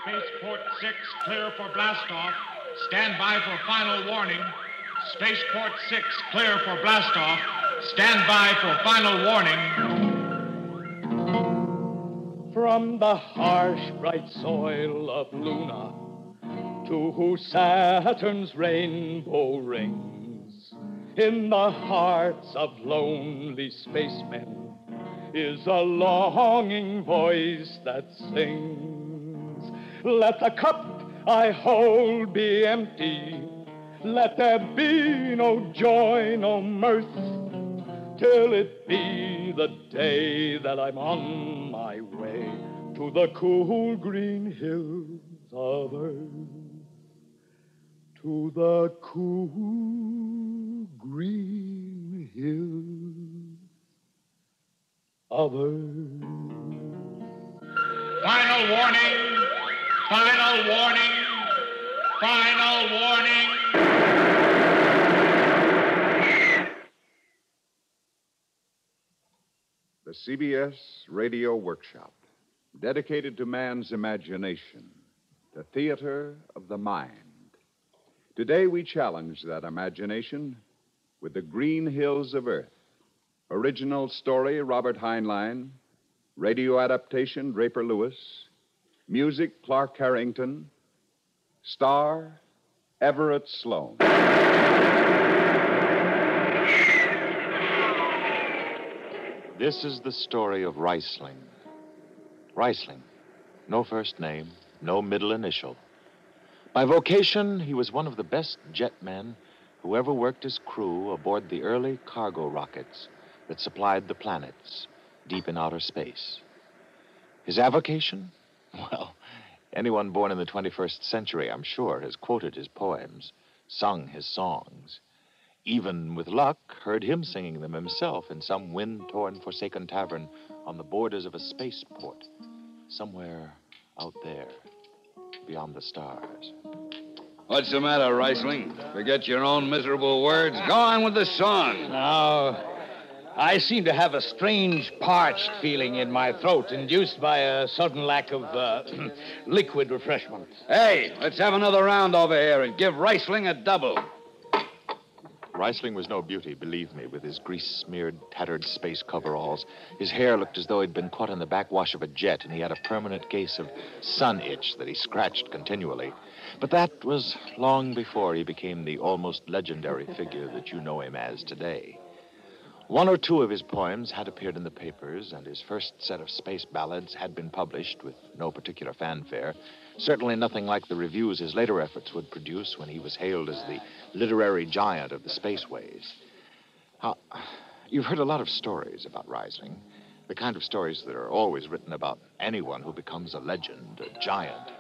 Spaceport 6, clear for blastoff. Stand by for final warning. Spaceport 6, clear for blastoff. Stand by for final warning. From the harsh, bright soil of Luna, to whose Saturn's rainbow rings, in the hearts of lonely spacemen is a longing voice that sings. Let the cup I hold be empty. Let there be no joy, no mirth, till it be the day that I'm on my way to the cool green hills of earth. To the cool green hills of earth. Final warning. Final warning. Final warning. The CBS Radio Workshop, dedicated to man's imagination, the theater of the mind. Today we challenge that imagination with The Green Hills of Earth. Original story, Robert Heinlein. Radio adaptation, Draper Lewis. Music, Clark Harrington. Star, Everett Sloan. This is the story of Reisling. Reisling. No first name, no middle initial. By vocation, he was one of the best jetmen who ever worked as crew aboard the early cargo rockets that supplied the planets deep in outer space. His avocation? Well, anyone born in the 21st century, I'm sure, has quoted his poems, sung his songs. Even with luck, heard him singing them himself in some wind-torn, forsaken tavern on the borders of a spaceport, somewhere out there, beyond the stars. What's the matter, Reisling? Forget your own miserable words? Go on with the song. No, I seem to have a strange parched feeling in my throat, induced by a sudden lack of liquid refreshment. Hey, let's have another round over here and give Reisling a double. Reisling was no beauty, believe me, with his grease-smeared, tattered space coveralls. His hair looked as though he'd been caught in the backwash of a jet, and he had a permanent case of sun itch that he scratched continually. But that was long before he became the almost legendary figure that you know him as today. One or two of his poems had appeared in the papers, and his first set of space ballads had been published with no particular fanfare. Certainly nothing like the reviews his later efforts would produce when he was hailed as the literary giant of the spaceways. You've heard a lot of stories about Reisling, the kind of stories that are always written about anyone who becomes a legend, a giant.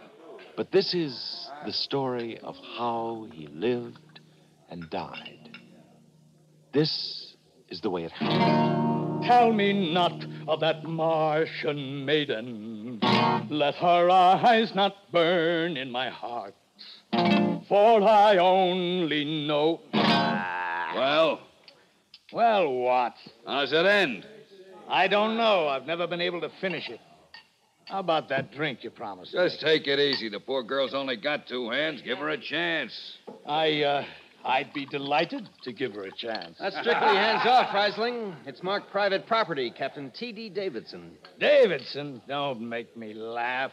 But this is the story of how he lived and died. This is the way it happened. Tell me not of that Martian maiden. Let her eyes not burn in my heart. For I only know... Well? Well, what? How does it end? I don't know. I've never been able to finish it. How about that drink you promised? Just take it easy. The poor girl's only got two hands. Give her a chance. I'd be delighted to give her a chance. That's strictly hands off, Reisling. It's marked private property, Captain T.D. Davidson. Davidson? Don't make me laugh.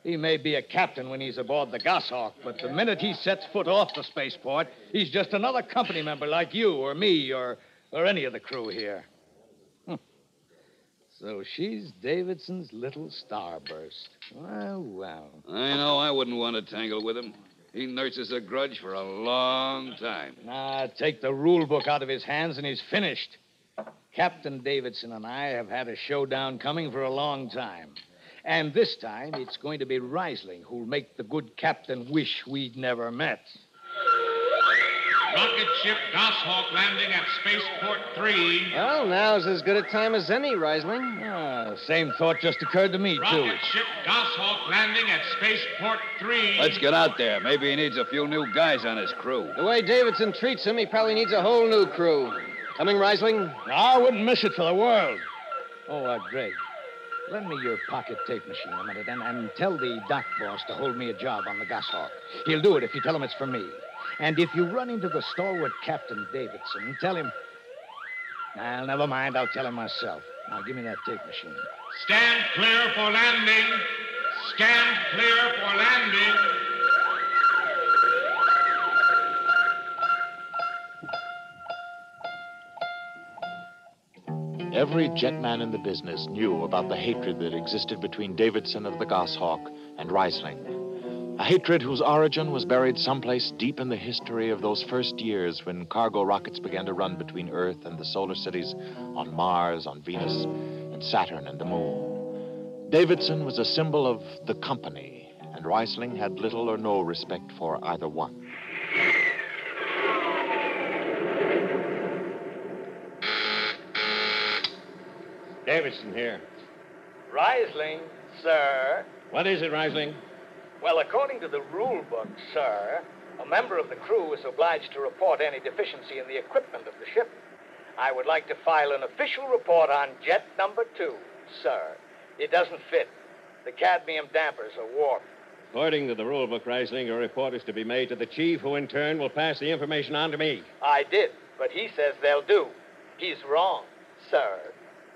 He may be a captain when he's aboard the Goshawk, but the minute he sets foot off the spaceport, he's just another company member like you or me or any of the crew here. So she's Davidson's little starburst. Well. I know I wouldn't want to tangle with him. He nurses a grudge for a long time. Take the rule book out of his hands and he's finished. Captain Davidson and I have had a showdown coming for a long time. And this time, it's going to be Reisling who'll make the good captain wish we'd never met. Rocket ship Goshawk landing at Spaceport 3. Well, now's as good a time as any, Reisling. Same thought just occurred to me, too. Rocket ship Goshawk landing at Spaceport 3. Let's get out there. Maybe he needs a few new guys on his crew. The way Davidson treats him, he probably needs a whole new crew. Coming, Reisling? I wouldn't miss it for the world. Oh, Greg. Lend me your pocket tape machine a minute and tell the dock boss to hold me a job on the Goshawk. He'll do it if you tell him it's for me. And if you run into the stalwart Captain Davidson, tell him... Well, never mind. I'll tell him myself. Now, give me that tape machine. Stand clear for landing. Stand clear for landing. Every jetman in the business knew about the hatred that existed between Davidson of the Goshawk and Reisling. A hatred whose origin was buried someplace deep in the history of those first years when cargo rockets began to run between Earth and the solar cities on Mars, on Venus, and Saturn and the Moon. Davidson was a symbol of the company, and Reisling had little or no respect for either one. Davidson here. Reisling, sir. What is it, Reisling? Well, according to the rule book, sir, a member of the crew is obliged to report any deficiency in the equipment of the ship. I would like to file an official report on jet number 2, sir. It doesn't fit. The cadmium dampers are warped. According to the rule book, Reisling, a report is to be made to the chief, who in turn will pass the information on to me. I did, but he says they'll do. He's wrong, sir.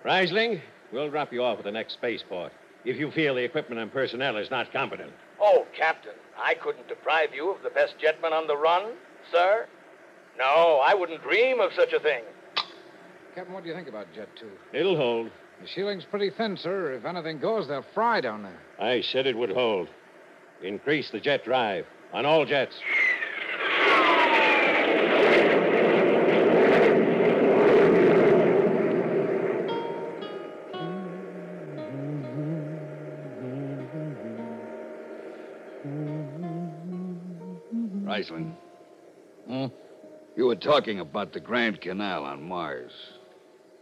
Reisling, we'll drop you off at the next spaceport if you feel the equipment and personnel is not competent. Oh, Captain, I couldn't deprive you of the best jetman on the run, sir. No, I wouldn't dream of such a thing. Captain, what do you think about Jet 2? It'll hold. The ceiling's pretty thin, sir. If anything goes, they'll fry down there. I said it would hold. Increase the jet drive on all jets. Reisling. You were talking about the Grand Canal on Mars.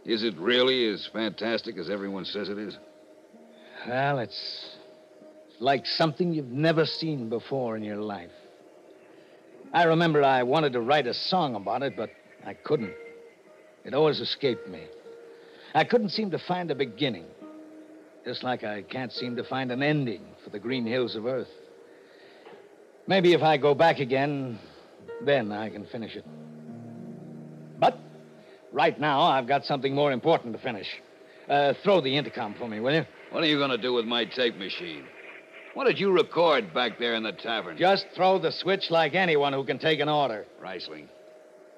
Is it really as fantastic as everyone says it is? Well, it's like something you've never seen before in your life. I remember I wanted to write a song about it, but I couldn't. It always escaped me. I couldn't seem to find a beginning. Just like I can't seem to find an ending for the green hills of Earth. Maybe if I go back again, then I can finish it. But right now, I've got something more important to finish. Throw the intercom for me, will you? What are you going to do with my tape machine? What did you record back there in the tavern? Just throw the switch like anyone who can take an order. Reisling,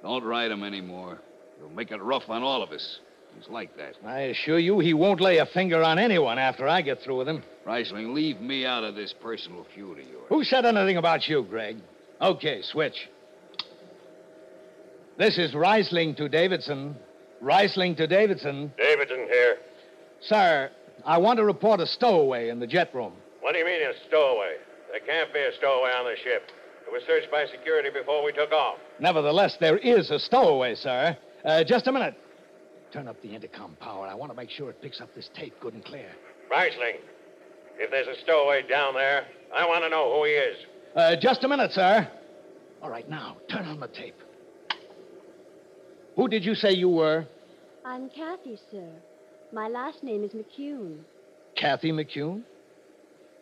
don't ride him anymore. You'll make it rough on all of us. He's like that. I assure you he won't lay a finger on anyone after I get through with him. Reisling, leave me out of this personal feud of yours. Who said anything about you, Greg? Okay, switch. This is Reisling to Davidson. Reisling to Davidson. Davidson here. Sir, I want to report a stowaway in the jet room. What do you mean a stowaway? There can't be a stowaway on the ship. It was searched by security before we took off. Nevertheless, there is a stowaway, sir. Just a minute. Turn up the intercom power. I want to make sure it picks up this tape good and clear. Reisling, if there's a stowaway down there, I want to know who he is. Just a minute, sir. All right, now, turn on the tape. Who did you say you were? I'm Kathy, sir. My last name is McCune. Kathy McCune?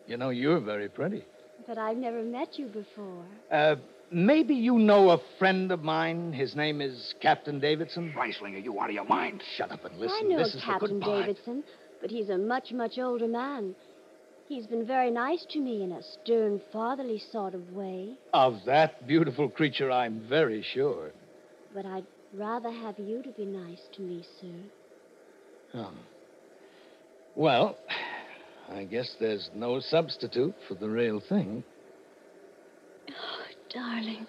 You know, you're very pretty. But I've never met you before. Maybe you know a friend of mine. His name is Captain Davidson. Reisling, are you out of your mind? Shut up and listen. I know This is Captain the goodbye. Davidson, but he's a much, much older man. He's been very nice to me in a stern, fatherly sort of way. Of that beautiful creature, I'm very sure. But I'd rather have you to be nice to me, sir. Oh. Well, I guess there's no substitute for the real thing. Oh, darling.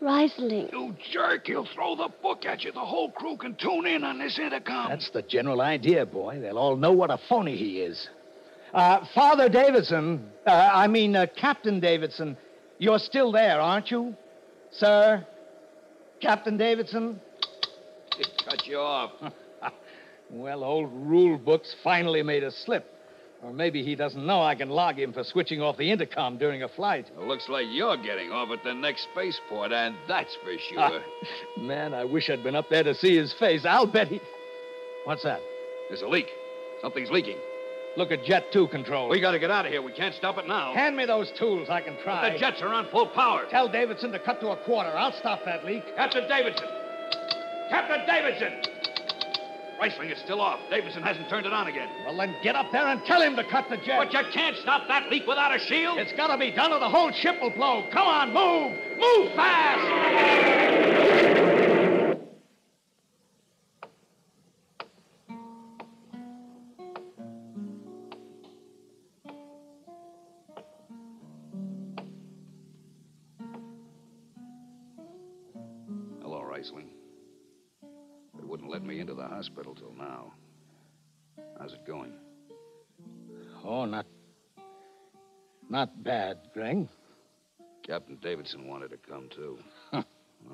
Reisling. You jerk, he'll throw the book at you. The whole crew can tune in on this intercom. That's the general idea, boy. They'll all know what a phony he is. Father Davidson, Captain Davidson, you're still there, aren't you? Sir? Captain Davidson? It cut you off. Well, old rule book's finally made a slip. Or maybe he doesn't know I can log him for switching off the intercom during a flight. It looks like you're getting off at the next spaceport, and that's for sure. Man, I wish I'd been up there to see his face. I'll bet he... What's that? There's a leak. Something's leaking. Look at Jet 2 control. We got to get out of here. We can't stop it now. Hand me those tools. I can try. The jets are on full power. Tell Davidson to cut to a quarter. I'll stop that leak. Captain Davidson! Captain Davidson! Reisling is still off. Davidson hasn't turned it on again. Well, then get up there and tell him to cut the jet. But you can't stop that leak without a shield. It's got to be done or the whole ship will blow. Come on, move! Move fast! Hello, Reisling. They wouldn't let me into the hospital till now. How's it going? Oh, not bad, Greg. Captain Davidson wanted to come, too. Well,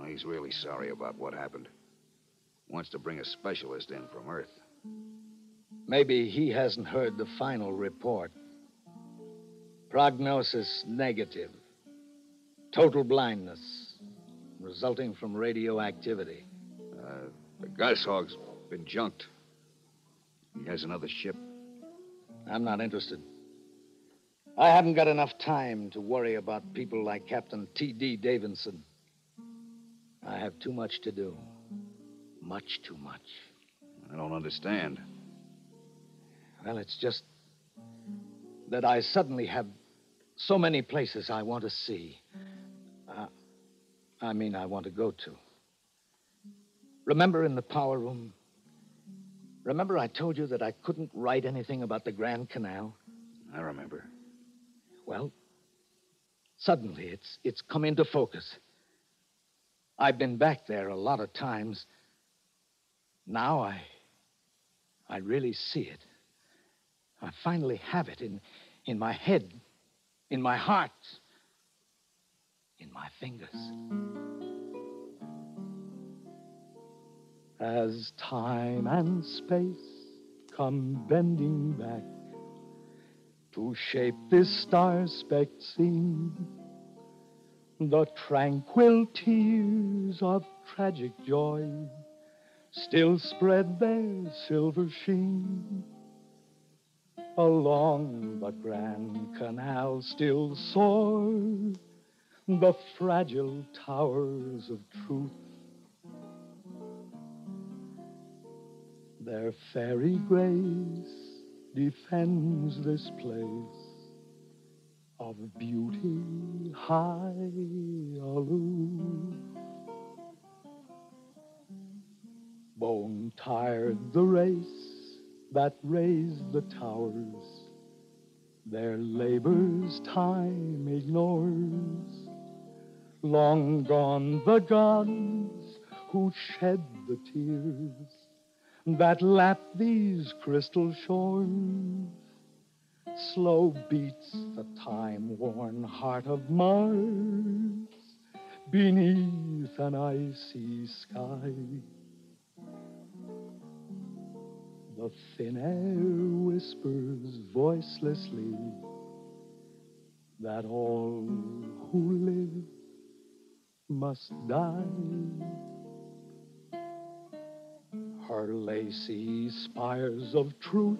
he's really sorry about what happened. Wants to bring a specialist in from Earth. Maybe he hasn't heard the final report. Prognosis negative. Total blindness, resulting from radioactivity. The Goshawk's been junked. He has another ship. I'm not interested. I haven't got enough time to worry about people like Captain T.D. Davidson. I have too much to do. Much too much. I don't understand. Well, it's just that I suddenly have so many places I want to see. I want to go to. Remember in the power room? Remember I told you that I couldn't write anything about the Grand Canal? I remember. Well, suddenly it's come into focus. I've been back there a lot of times. Now I really see it. I finally have it in my head, in my heart, in my fingers. As time and space come bending back to shape this star-specked scene, the tranquil tears of tragic joy still spread their silver sheen. Along the Grand Canal still soar the fragile towers of truth. Their fairy grace defends this place of beauty high aloof. Bone-tired the race that raised the towers, their labors time ignores. Long gone the gods who shed the tears that lap these crystal shores. Slow beats the time-worn heart of Mars beneath an icy sky. The thin air whispers voicelessly that all who live must die. Her lacy spires of truth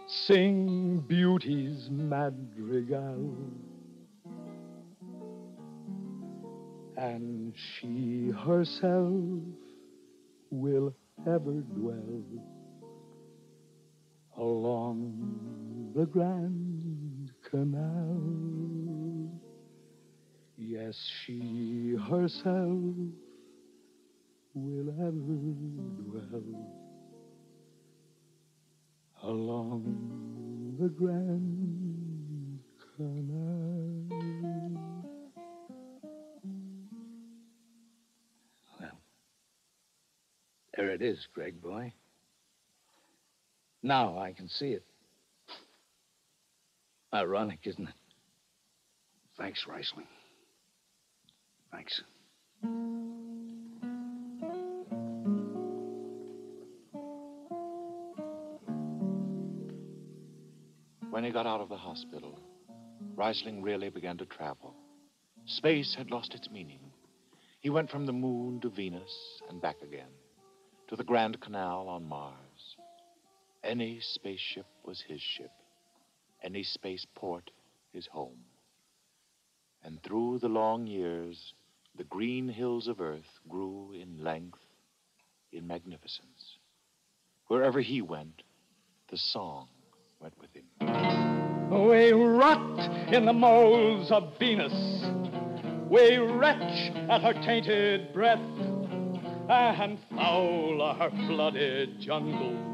sing beauty's madrigal, and she herself will ever dwell along the Grand Canal. Yes, she herself will ever dwell along the Grand Canal. Well, there it is, Greg boy. Now I can see it. Ironic, isn't it? Thanks, Reisling. Thanks. When he got out of the hospital, Reisling really began to travel. Space had lost its meaning. He went from the moon to Venus and back again, to the Grand Canal on Mars. Any spaceship was his ship, any spaceport his home. And through the long years, the green hills of Earth grew in length, in magnificence. Wherever he went, the song went with him. We rot in the moles of Venus. We retch at her tainted breath, and foul are her flooded jungles,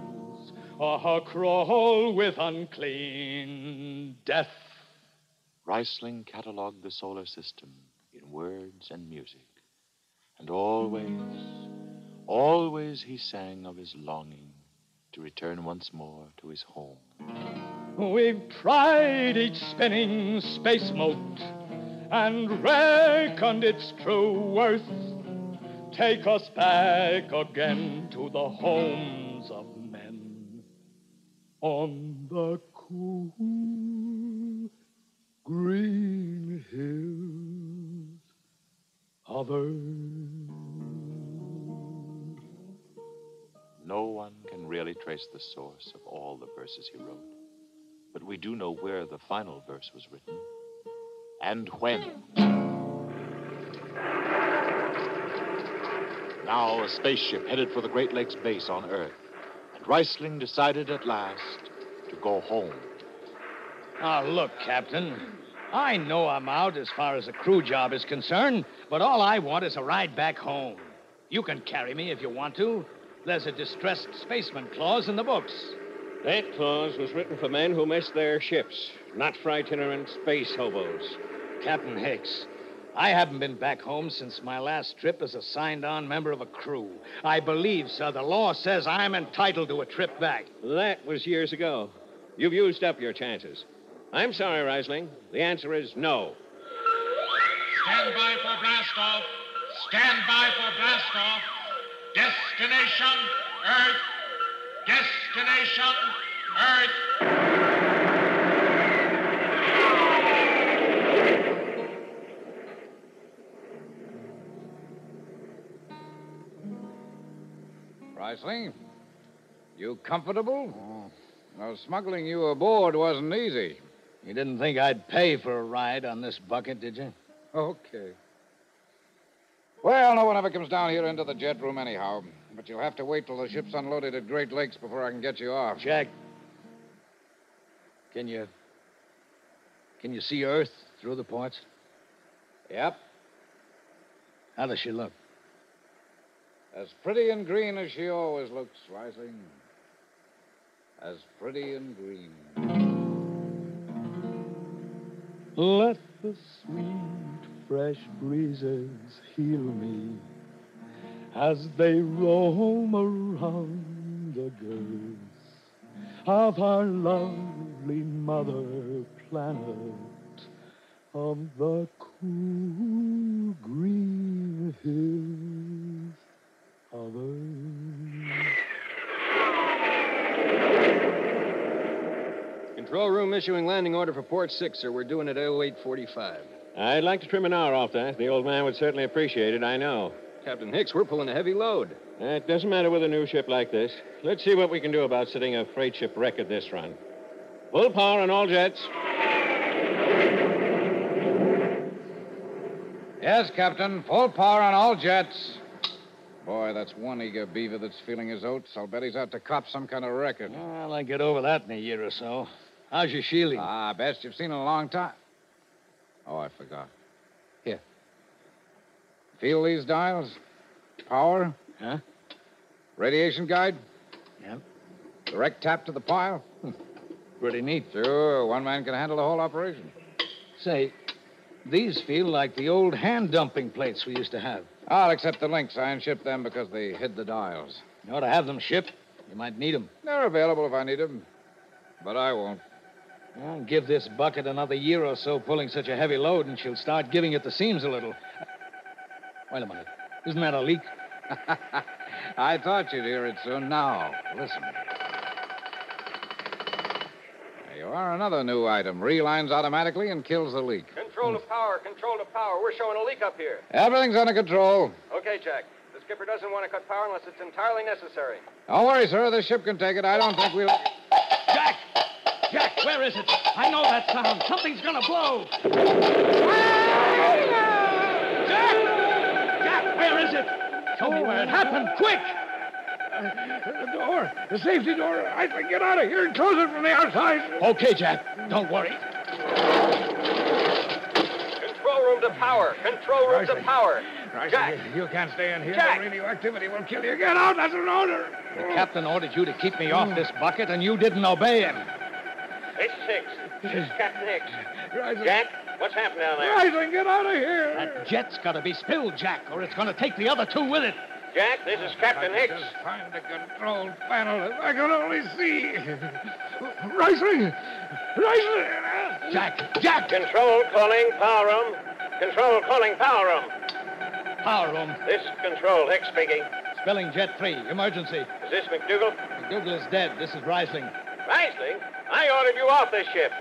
crawl with unclean death. Reisling cataloged the solar system in words and music. And always he sang of his longing to return once more to his home. We've tried each spinning space mote and reckoned its true worth. Take us back again to the homes of men on the cool green hills of Earth. No one can really trace the source of all the verses he wrote, but we do know where the final verse was written and when. Now a spaceship headed for the Great Lakes base on Earth, and Reisling decided at last to go home. Oh, look, Captain. I know I'm out as far as a crew job is concerned, but all I want is a ride back home. You can carry me if you want to. There's a distressed spaceman clause in the books. That clause was written for men who missed their ships, not for itinerant space hobos. Captain Hicks, I haven't been back home since my last trip as a signed-on member of a crew. I believe, sir, the law says I'm entitled to a trip back. That was years ago. You've used up your chances. I'm sorry, Reisling. The answer is no. Stand by for blastoff. Stand by for blastoff. Destination, Earth. Destination, Earth. Reisling, you comfortable? Well, smuggling you aboard wasn't easy. You didn't think I'd pay for a ride on this bucket, did you? Okay. Well, no one ever comes down here into the jet room anyhow. But you'll have to wait till the ship's unloaded at Great Lakes before I can get you off. Jack, can you see Earth through the ports? Yep. How does she look? As pretty and green as she always looks, Reisling. As pretty and green. Let the sweet, fresh breezes heal me as they roam around the girth of our lovely mother planet, of the cool green hills of Earth. Control room issuing landing order for Port 6, sir. We're doing it at 08:45. I'd like to trim an hour off that. The old man would certainly appreciate it, I know. Captain Hicks, we're pulling a heavy load. It doesn't matter with a new ship like this. Let's see what we can do about setting a freight ship record this run. Full power on all jets. Yes, Captain. Full power on all jets. Boy, that's one eager beaver that's feeling his oats. I'll bet he's out to cop some kind of record. Well, I'll get over that in a year or so. How's your shielding? Best you've seen in a long time. Oh, I forgot. Here. Feel these dials? Power? Huh? Radiation guide? Yep. Direct tap to the pile? Pretty neat. Sure, one man can handle the whole operation. Say, these feel like the old hand-dumping plates we used to have. I'll accept the links. I unshipped them because they hid the dials. You ought to have them shipped. You might need them. They're available if I need them. But I won't. Well, give this bucket another year or so pulling such a heavy load, and she'll start giving at the seams a little. Wait a minute. Isn't that a leak? I thought you'd hear it soon. Now, listen. There you are, another new item. Relines automatically and kills the leak. Control to power, control to power. We're showing a leak up here. Everything's under control. Okay, Jack. This Skipper doesn't want to cut power unless it's entirely necessary. Don't worry, sir. The ship can take it. I don't think we'll... Jack! Jack, where is it? I know that sound. Something's gonna blow. Jack! Jack, where is it? Show me where it happened, quick! The door. The safety door. I can get out of here and close it from the outside. Okay, Jack. Don't worry. Control room to power. Control room to power. Jack! You can't stay in here. Jack! The radioactivity will kill you. Get out. That's an order. The captain ordered you to keep me off this bucket, and you didn't obey him. It's Hicks. This is Captain Hicks. Rising. Jack, what's happened down there? Rising, get out of here. That jet's got to be spilled, Jack, or it's going to take the other two with it. Jack, this is Captain Hicks. Just find the control panel. If I can only see. Rising. Rising. Jack! Control calling power room. Control calling power room. Power room. This control, Hicks speaking. Spilling jet 3. Emergency. Is this McDougal? McDougal is dead. This is Reisling. Reisling? I ordered you off this ship.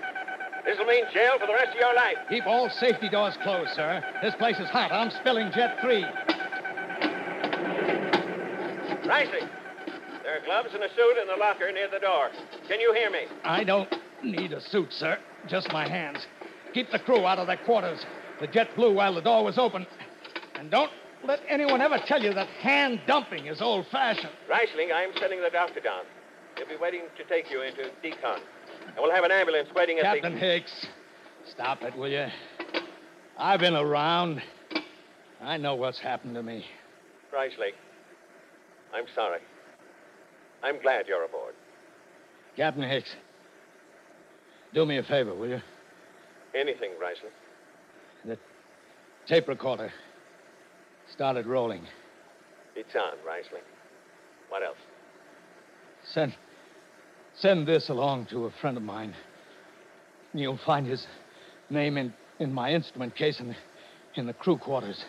This'll mean jail for the rest of your life. Keep all safety doors closed, sir. This place is hot. I'm spilling jet 3. Reisling, there are gloves and a suit in the locker near the door. Can you hear me? I don't need a suit, sir. Just my hands. Keep the crew out of their quarters. The jet blew while the door was open. And don't let anyone ever tell you that hand dumping is old-fashioned. Reisling, I'm sending the doctor down. He'll be waiting to take you into decon. And we'll have an ambulance waiting at Captain Hicks, stop it, will you? I've been around. I know what's happened to me. Reisling, I'm sorry. I'm glad you're aboard. Captain Hicks, do me a favor, will you? Anything, Reisling. The tape recorder started rolling. It's on, Reisling. What else? Send this along to a friend of mine. You'll find his name in my instrument case in the crew quarters.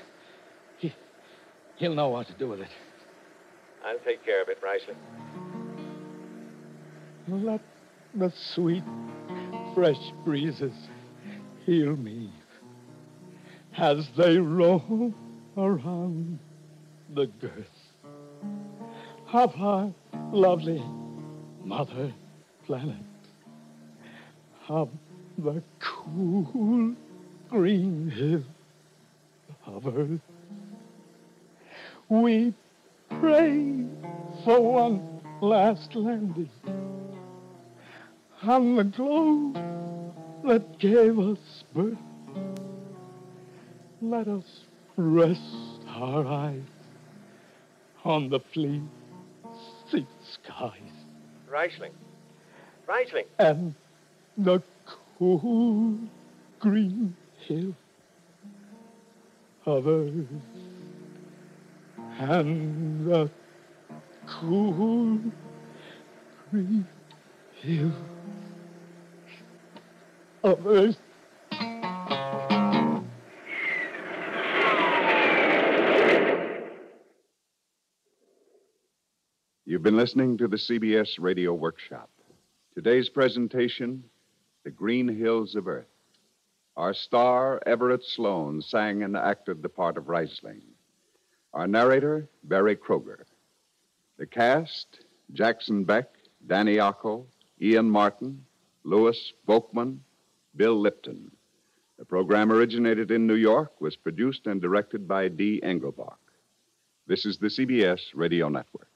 He'll know what to do with it. I'll take care of it, Reisling. Let the sweet, fresh breezes heal me as they roll around the girth of our lovely mother planet, of the cool green hill of earth. We pray for one last landing on the globe that gave us birth. Let us rest our eyes on the fleet skies Reisling. Reisling. and the cool green hill of earth, and the cool green hill of earth. You've been listening to the CBS Radio Workshop. Today's presentation, The Green Hills of Earth. Our star, Everett Sloan, sang and acted the part of Reisling. Our narrator, Barry Kroger. The cast, Jackson Beck, Danny Ocko, Ian Martin, Louis Volkman, Bill Lipton. The program originated in New York, was produced and directed by Dee Engelbach. This is the CBS Radio Network.